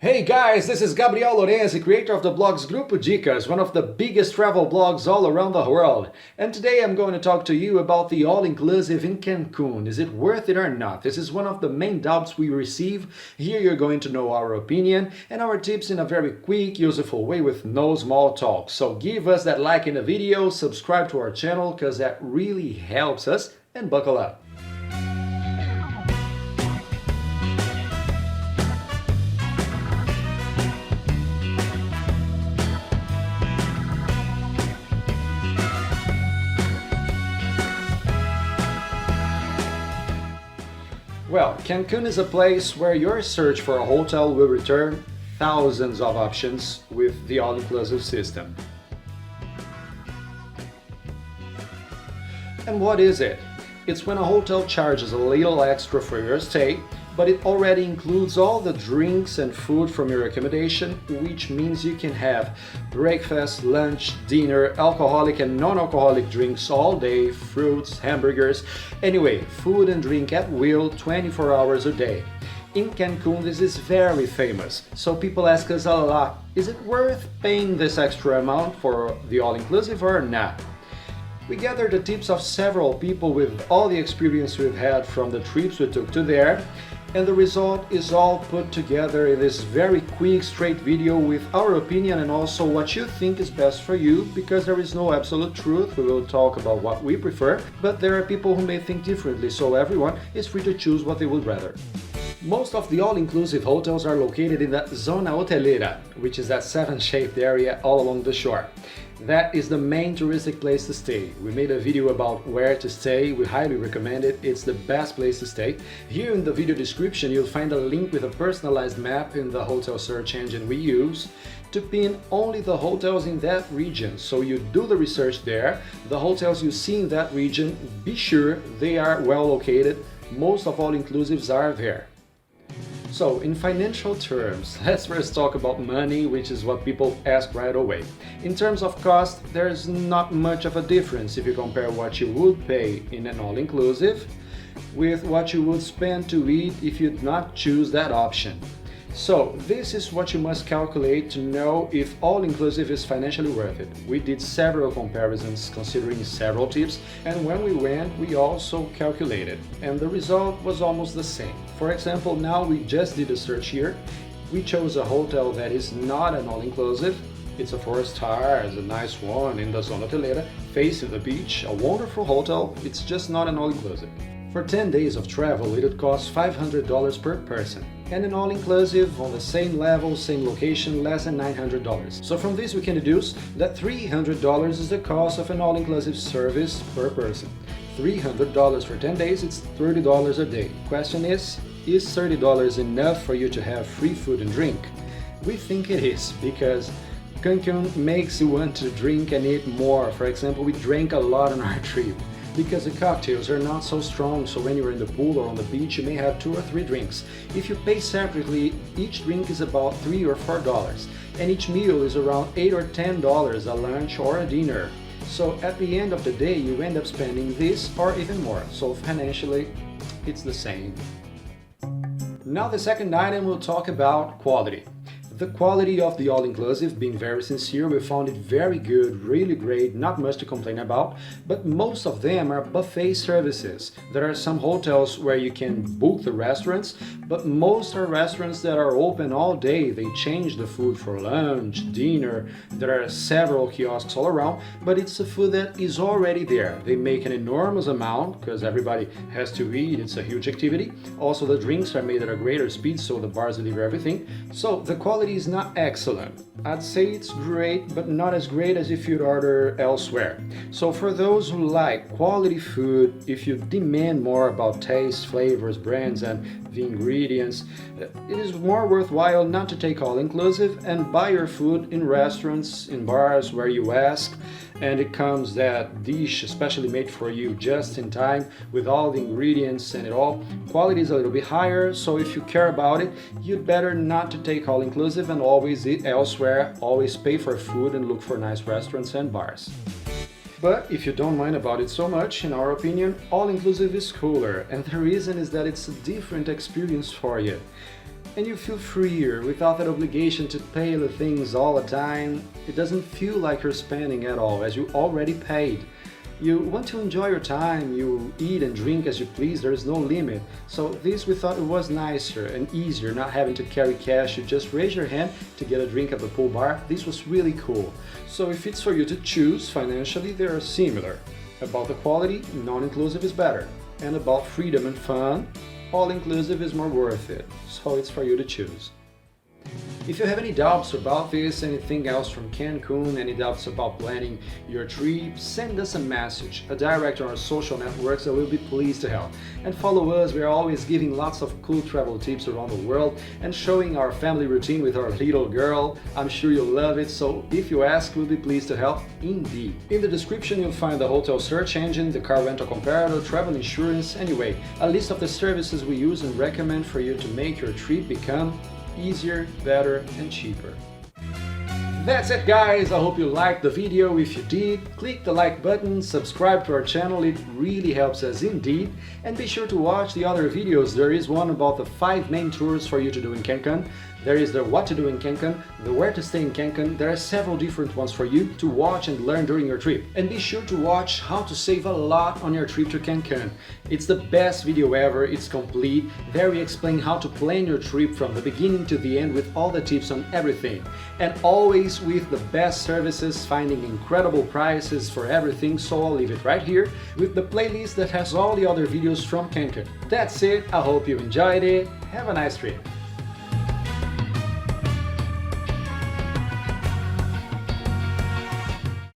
Hey guys, this is Gabriel Lorenzi, creator of the blogs Grupo Dicas, one of the biggest travel blogs all around the world. And today I'm going to talk to you about the all-inclusive in Cancun. Is it worth it or not? This is one of the main doubts we receive. Here you're going to know our opinion and our tips in a very quick, useful way with no small talk. So give us that like in the video, subscribe to our channel because that really helps us, and buckle up. Well, Cancun is a place where your search for a hotel will return thousands of options with the all-inclusive system. And what is it? It's when a hotel charges a little extra for your stay, but it already includes all the drinks and food from your accommodation, which means you can have breakfast, lunch, dinner, alcoholic and non-alcoholic drinks all day, fruits, hamburgers, anyway, food and drink at will 24 hours a day. In Cancun, this is very famous, so people ask us a lot, is it worth paying this extra amount for the all-inclusive or not? We gathered the tips of several people with all the experience we've had from the trips we took to there, and the result is all put together in this very quick, straight video with our opinion and also what you think is best for you, because there is no absolute truth. We will talk about what we prefer, but there are people who may think differently, so everyone is free to choose what they would rather. Most of the all-inclusive hotels are located in the Zona Hotelera, which is that 7-shaped area all along the shore. That is the main touristic place to stay. We made a video about where to stay, we highly recommend it, it's the best place to stay. Here in the video description you'll find a link with a personalized map in the hotel search engine we use to pin only the hotels in that region. So you do the research there, the hotels you see in that region, be sure they are well located, most of all-inclusives are there. So, in financial terms, let's first talk about money, which is what people ask right away. In terms of cost, there's not much of a difference if you compare what you would pay in an all-inclusive with what you would spend to eat if you did not choose that option. So, this is what you must calculate to know if all-inclusive is financially worth it. We did several comparisons considering several tips, and when we went, we also calculated, and the result was almost the same. For example, now we just did a search here. We chose a hotel that is not an all-inclusive. It's a 4-star, it's a nice one in the Zona Hotelera, facing the beach, a wonderful hotel, it's just not an all-inclusive. For 10 days of travel, it would cost $500 per person, and an all-inclusive on the same level, same location, less than $900. So from this we can deduce that $300 is the cost of an all-inclusive service per person. $300 for 10 days, it's $30 a day. Question is $30 enough for you to have free food and drink? We think it is, because Cancun makes you want to drink and eat more. For example, we drank a lot on our trip, because the cocktails are not so strong, so when you're in the pool or on the beach you may have 2 or 3 drinks. If you pay separately, each drink is about $3 or $4, and each meal is around $8 or $10, a lunch or a dinner. So at the end of the day you end up spending this or even more, so financially it's the same. Now the second item we'll talk about quality. The quality of the all-inclusive, being very sincere, we found it very good, really great, not much to complain about, but most of them are buffet services. There are some hotels where you can book the restaurants, but most are restaurants that are open all day. They change the food for lunch, dinner, there are several kiosks all around, but it's the food that is already there. They make an enormous amount, because everybody has to eat, it's a huge activity. Also the drinks are made at a greater speed, so the bars deliver everything. So the quality is not excellent. I'd say it's great, but not as great as if you'd order elsewhere. So for those who like quality food, if you demand more about taste, flavors, brands and the ingredients, it is more worthwhile not to take all-inclusive and buy your food in restaurants, in bars where you ask, and it comes that dish especially made for you just in time with all the ingredients and it all. Quality is a little bit higher, so if you care about it, you'd better not to take all-inclusive and always eat elsewhere, always pay for food and look for nice restaurants and bars. But if you don't mind about it so much, in our opinion, all-inclusive is cooler, and the reason is that it's a different experience for you. and you feel freer without that obligation to pay the things all the time. It doesn't feel like you're spending at all, as you already paid. You want to enjoy your time, you eat and drink as you please, there is no limit. So this we thought it was nicer and easier not having to carry cash. You just raise your hand to get a drink at the pool bar. This was really cool. So if it's for you to choose, financially they are similar. About the quality, non-inclusive is better. And about freedom and fun, all-inclusive is more worth it. So it's for you to choose. If you have any doubts about this, anything else from Cancun, any doubts about planning your trip, send us a message, a direct on our social networks that we'll be pleased to help. And follow us, we are always giving lots of cool travel tips around the world and showing our family routine with our little girl. I'm sure you'll love it, so if you ask, we'll be pleased to help indeed. In the description you'll find the hotel search engine, the car rental comparator, travel insurance, anyway, a list of the services we use and recommend for you to make your trip become easier, better and cheaper. That's it guys, I hope you liked the video. If you did, click the like button, subscribe to our channel, it really helps us indeed, and be sure to watch the other videos. There is one about the 5 main tours for you to do in Cancun. There is the what to do in Cancun, the where to stay in Cancun. There are several different ones for you to watch and learn during your trip. And be sure to watch how to save a lot on your trip to Cancun. It's the best video ever, it's complete. There we explain how to plan your trip from the beginning to the end with all the tips on everything. And always with the best services, finding incredible prices for everything, so I'll leave it right here with the playlist that has all the other videos from Cancun. That's it, I hope you enjoyed it. Have a nice trip.